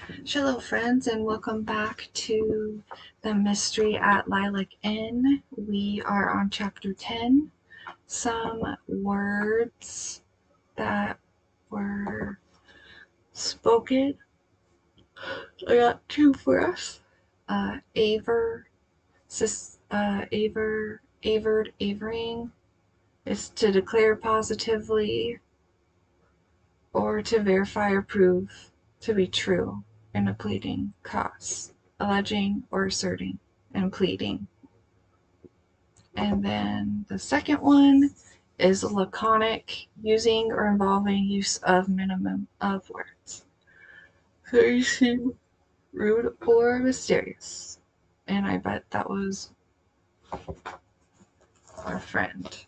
Hello, friends, and welcome back to the mystery at Lilac Inn. We are on chapter 10. Some words that were spoken. I got two for us. Aver, avering is to declare positively or to verify or prove to be true in a pleading cause, alleging or asserting and pleading. And then the second one is laconic, using or involving use of minimum of words. So you seem rude or mysterious. And I bet that was our friend.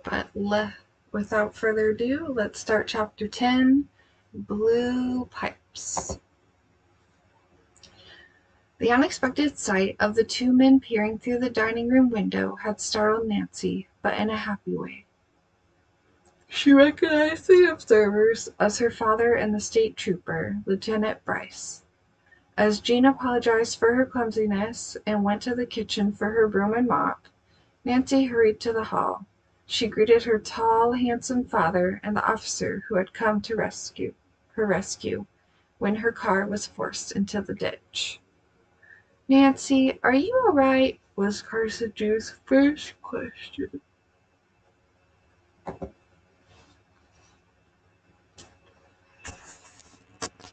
But without further ado, let's start chapter 10, Blue Pipes. The unexpected sight of the two men peering through the dining room window had startled Nancy, but in a happy way. She recognized the observers as her father and the state trooper, Lieutenant Bryce. As Jean apologized for her clumsiness and went to the kitchen for her broom and mop, Nancy hurried to the hall. She greeted her tall, handsome father and the officer who had come to her rescue when her car was forced into the ditch. "Nancy, are you all right?" was Carson Drew's first question.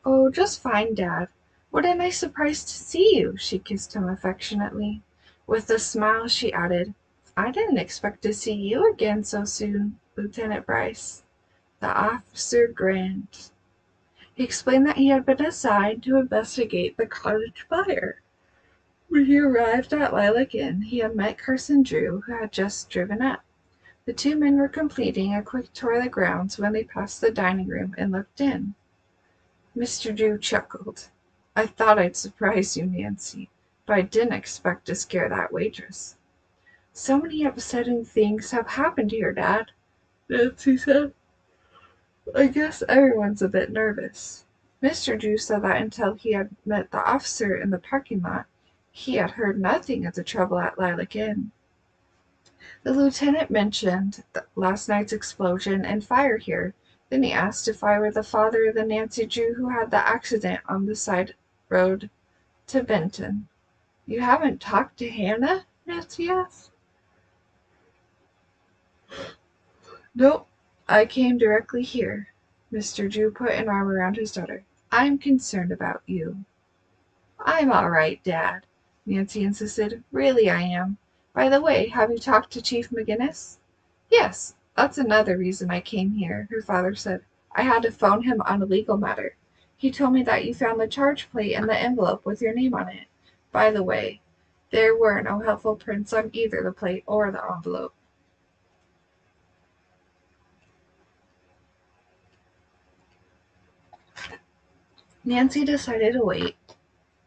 "Oh, just fine, Dad. What a nice surprise to see you," she kissed him affectionately. With a smile she added, "I didn't expect to see you again so soon, Lieutenant Bryce." The officer grinned. He explained that he had been assigned to investigate the cottage fire. When he arrived at Lilac Inn, he had met Carson Drew, who had just driven up. The two men were completing a quick tour of the grounds when they passed the dining room and looked in. Mr. Drew chuckled. "I thought I'd surprise you, Nancy, but I didn't expect to scare that waitress." "So many upsetting things have happened here, Dad," Nancy said. "I guess everyone's a bit nervous." Mr. Drew said that until he had met the officer in the parking lot, he had heard nothing of the trouble at Lilac Inn. The lieutenant mentioned last night's explosion and fire here. Then he asked if I were the father of the Nancy Drew who had the accident on the side road to Benton. "You haven't talked to Hannah?" Nancy asked. "Nope. I came directly here." Mr. Drew put an arm around his daughter. "I'm concerned about you." "I'm all right, Dad," Nancy insisted. "Really I am. By the way, have you talked to Chief McGinnis?" "Yes, that's another reason I came here," her father said. "I had to phone him on a legal matter. He told me that you found the charge plate and the envelope with your name on it. By the way, there were no helpful prints on either the plate or the envelope." Nancy decided to wait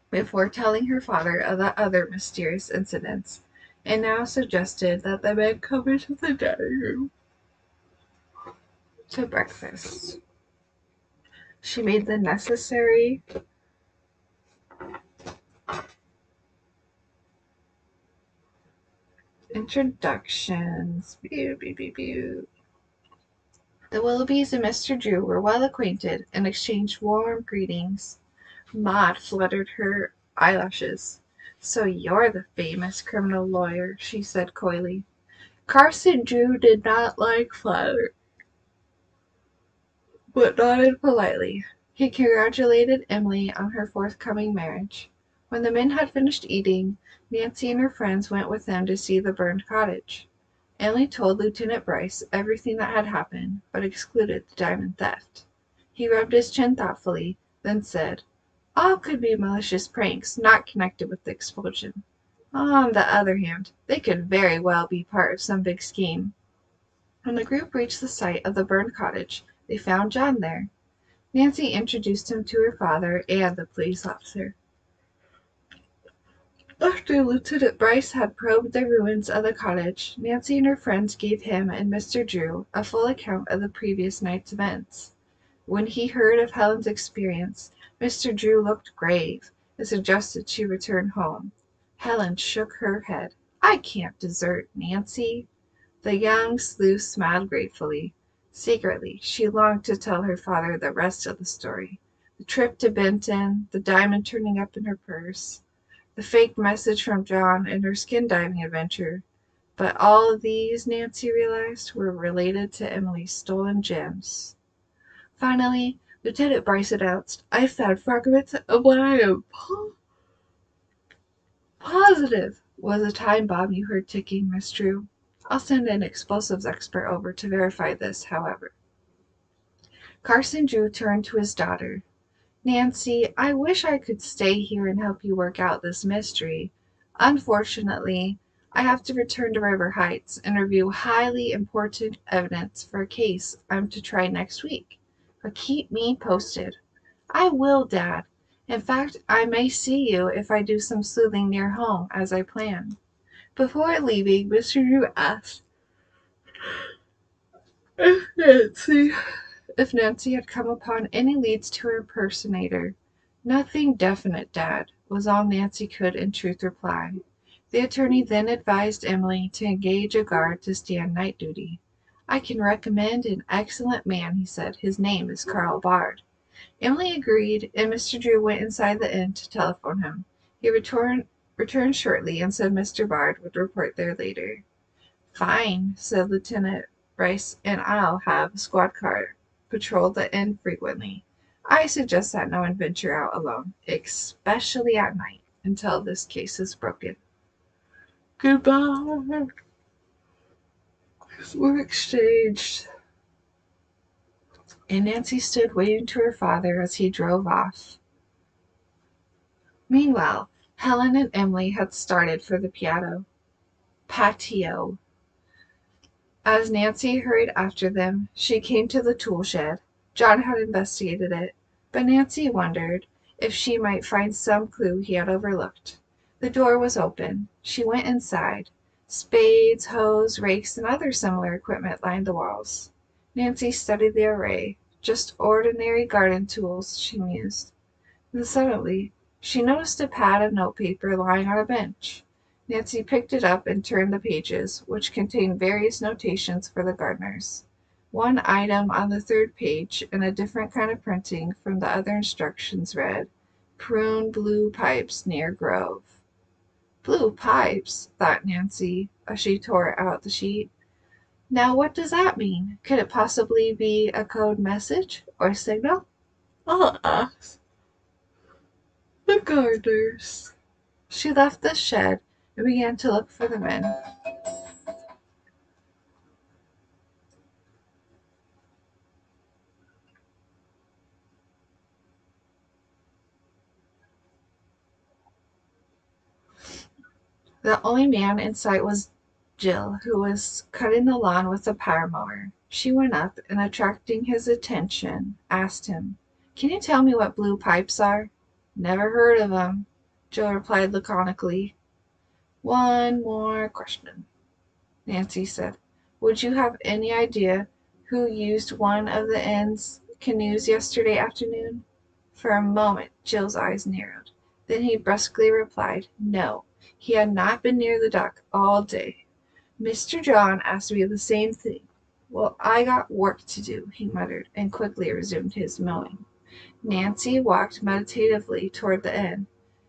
before telling her father of the other mysterious incidents, and now suggested that the men come into the dining room to breakfast. She made the necessary introductions. Pew, pew, pew, pew. The Willoughbys and Mr. Drew were well acquainted and exchanged warm greetings. Maud fluttered her eyelashes. "So you're the famous criminal lawyer," she said coyly. Carson Drew did not like flattery, but nodded politely. He congratulated Emily on her forthcoming marriage. When the men had finished eating, Nancy and her friends went with them to see the burned cottage. Emily told Lieutenant Bryce everything that had happened, but excluded the diamond theft. He rubbed his chin thoughtfully, then said, "All could be malicious pranks not connected with the explosion. On the other hand, they could very well be part of some big scheme." When the group reached the site of the burned cottage, they found John there. Nancy introduced him to her father and the police officer. After Lieutenant Bryce had probed the ruins of the cottage, Nancy and her friends gave him and Mr. Drew a full account of the previous night's events. When he heard of Helen's experience, Mr. Drew looked grave and suggested she return home. Helen shook her head. "I can't desert Nancy." The young sleuth smiled gratefully. Secretly, she longed to tell her father the rest of the story. The trip to Benton, the diamond turning up in her purse, the fake message from John, and her skin diving adventure. But all of these, Nancy realized, were related to Emily's stolen gems. Finally, Lieutenant Bryce announced, "I found fragments of what I am positive was a time bomb you heard ticking, Miss Drew. I'll send an explosives expert over to verify this, however." Carson Drew turned to his daughter. "Nancy, I wish I could stay here and help you work out this mystery. Unfortunately, I have to return to River Heights and review highly important evidence for a case I'm to try next week. But keep me posted." "I will, Dad. In fact, I may see you if I do some sleuthing near home, as I planned." Before leaving, Mr. Drew asked if Nancy if Nancy had come upon any leads to her impersonator. "Nothing definite, Dad," was all Nancy could in truth reply. The attorney then advised Emily to engage a guard to stand night duty. "I can recommend an excellent man," he said. "His name is Carl Bard." Emily agreed, and Mr. Drew went inside the inn to telephone him. He returned shortly and said Mr. Bard would report there later. "Fine," said Lieutenant Bryce, "and I'll have a squad car patrol the inn frequently. I suggest that no one venture out alone, especially at night, until this case is broken." "Goodbye." Were exchanged, and Nancy stood waving to her father as he drove off. Meanwhile, Helen and Emily had started for the patio. As Nancy hurried after them, she came to the tool shed. John had investigated it, but Nancy wondered if she might find some clue he had overlooked. The door was open. She went inside. Spades, hoes, rakes, and other similar equipment lined the walls. Nancy studied the array. "Just ordinary garden tools," she mused. Then suddenly she noticed a pad of notepaper lying on a bench. Nancy picked it up and turned the pages, which contained various notations for the gardeners. One item on the third page, in a different kind of printing from the other instructions, read, "Prune blue pipes near grove." "Blue pipes," thought Nancy, as she tore out the sheet. "Now what does that mean? Could it possibly be a code message or signal? I'll ask the gardeners." She left the shed and began to look for the men. The only man in sight was Jill, who was cutting the lawn with a power mower. She went up, and attracting his attention, asked him, "Can you tell me what blue pipes are?" "Never heard of 'em," Jill replied laconically. "One more question," Nancy said. "Would you have any idea who used one of the inn's canoes yesterday afternoon?" For a moment Jill's eyes narrowed. Then he brusquely replied, "No, he had not been near the dock all day. Mr. John asked me the same thing." "Well, I got work to do," he muttered, and quickly resumed his mowing. Nancy walked meditatively toward the inn.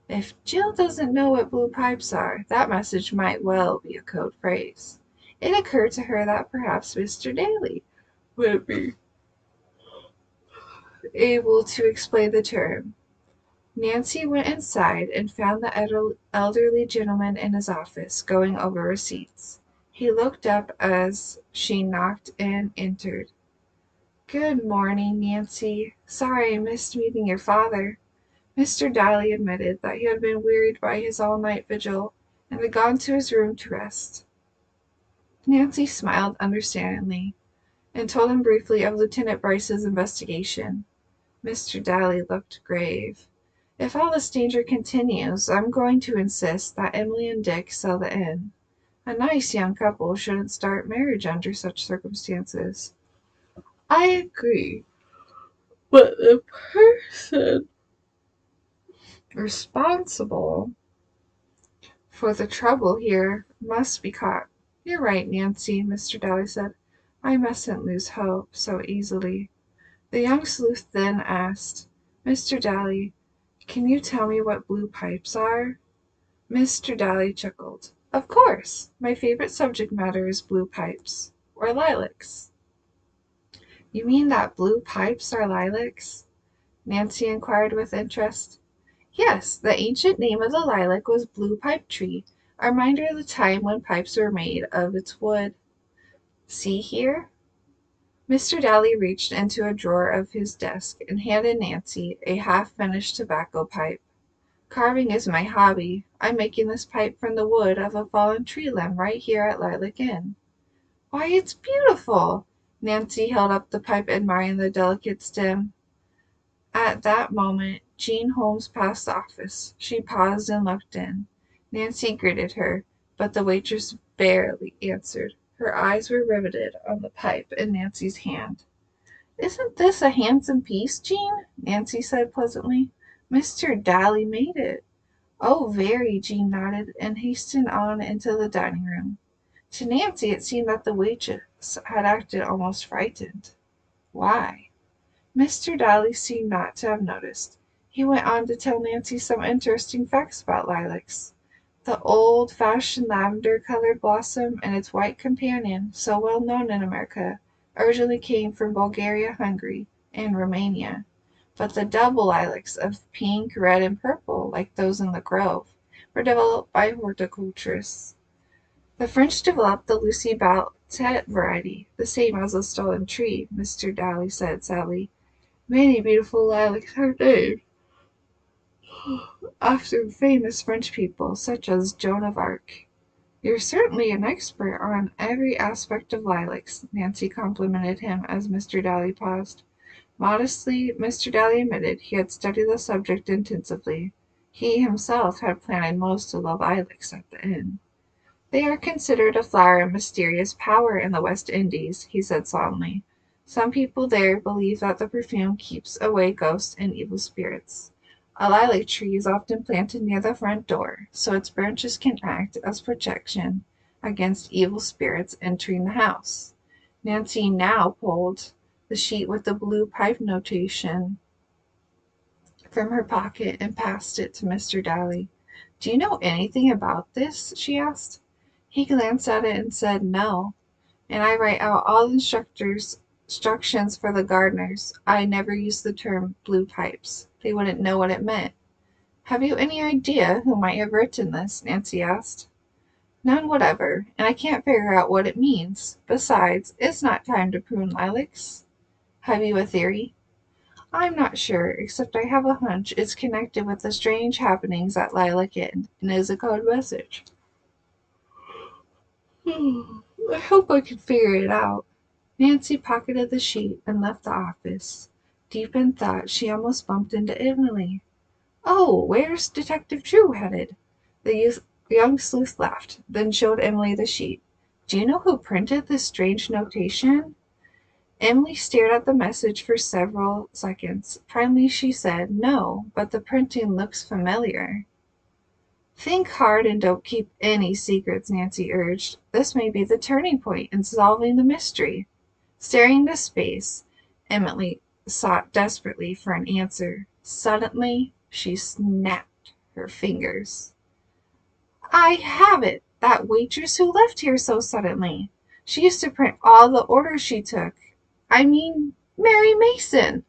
If Jill doesn't know what blue pipes are, that message might well be a code phrase. It occurred to her that perhaps Mr. Daly would be able to explain the term. Nancy went inside and found the elderly gentleman in his office, going over receipts. He looked up as she knocked and entered. "Good morning, Nancy. Sorry I missed meeting your father." Mr. Daly admitted that he had been wearied by his all-night vigil and had gone to his room to rest. Nancy smiled understandingly and told him briefly of Lieutenant Bryce's investigation. Mr. Daly looked grave. If all this danger continues, I'm going to insist that Emily and Dick sell the inn. A nice young couple shouldn't start marriage under such circumstances. I agree, but the person responsible for the trouble here must be caught. You're right, Nancy, Mr. Daly said. I mustn't lose hope so easily. The young sleuth then asked, Mr. Daly, can you tell me what blue pipes are? Mr. Daly chuckled. Of course. My favorite subject matter is blue pipes. Or lilacs. You mean that blue pipes are lilacs? Nancy inquired with interest. Yes, the ancient name of the lilac was blue pipe tree, a reminder of the time when pipes were made of its wood. See here? Mr. Daly reached into a drawer of his desk and handed Nancy a half-finished tobacco pipe. Carving is my hobby. I'm making this pipe from the wood of a fallen tree limb right here at Lilac Inn. Why, it's beautiful! Nancy held up the pipe, admiring the delicate stem. At that moment, Jean Holmes passed the office. She paused and looked in. Nancy greeted her, but the waitress barely answered. Her eyes were riveted on the pipe in Nancy's hand. Isn't this a handsome piece, Jean? Nancy said pleasantly. Mr. Daly made it. Oh, very, Jean nodded, and hastened on into the dining room. To Nancy it seemed that the waitress had acted almost frightened. Why? Mr. Daly seemed not to have noticed. He went on to tell Nancy some interesting facts about lilacs. The old-fashioned lavender-colored blossom and its white companion, so well known in America, originally came from Bulgaria, Hungary, and Romania. But the double lilacs of pink, red, and purple, like those in the grove, were developed by horticulturists. The French developed the Lucy Bautet variety, the same as the stolen tree, Mr. Daly said sadly. Many beautiful lilacs are named after famous French people, such as Joan of Arc. You're certainly an expert on every aspect of lilacs, Nancy complimented him as Mr. Daly paused. Modestly, Mr. Daly admitted he had studied the subject intensively. He himself had planted most of the lilacs at the inn. They are considered a flower of mysterious power in the West Indies, he said solemnly. Some people there believe that the perfume keeps away ghosts and evil spirits. A lilac tree is often planted near the front door, so its branches can act as protection against evil spirits entering the house. Nancy now pulled the sheet with the blue pipe notation from her pocket and passed it to Mr. Daly. Do you know anything about this? She asked. He glanced at it and said, No, and I write out all the instructions for the gardeners. I never use the term blue pipes. They wouldn't know what it meant. Have you any idea who might have written this? Nancy asked. None whatever, and I can't figure out what it means. Besides, it's not time to prune lilacs. Have you a theory? I'm not sure, except I have a hunch it's connected with the strange happenings at Lilac Inn and is a code message. I hope I can figure it out. Nancy pocketed the sheet and left the office. Deep in thought, she almost bumped into Emily. Oh, where's Detective Drew headed? The young sleuth laughed, then showed Emily the sheet. Do you know who printed this strange notation? Emily stared at the message for several seconds. Finally she said, No, but the printing looks familiar. Think hard and don't keep any secrets, Nancy urged. This may be the turning point in solving the mystery. Staring into space, Emily sought desperately for an answer. Suddenly, she snapped her fingers. I have it! That waitress who left here so suddenly. She used to print all the orders she took. I mean, Mary Mason!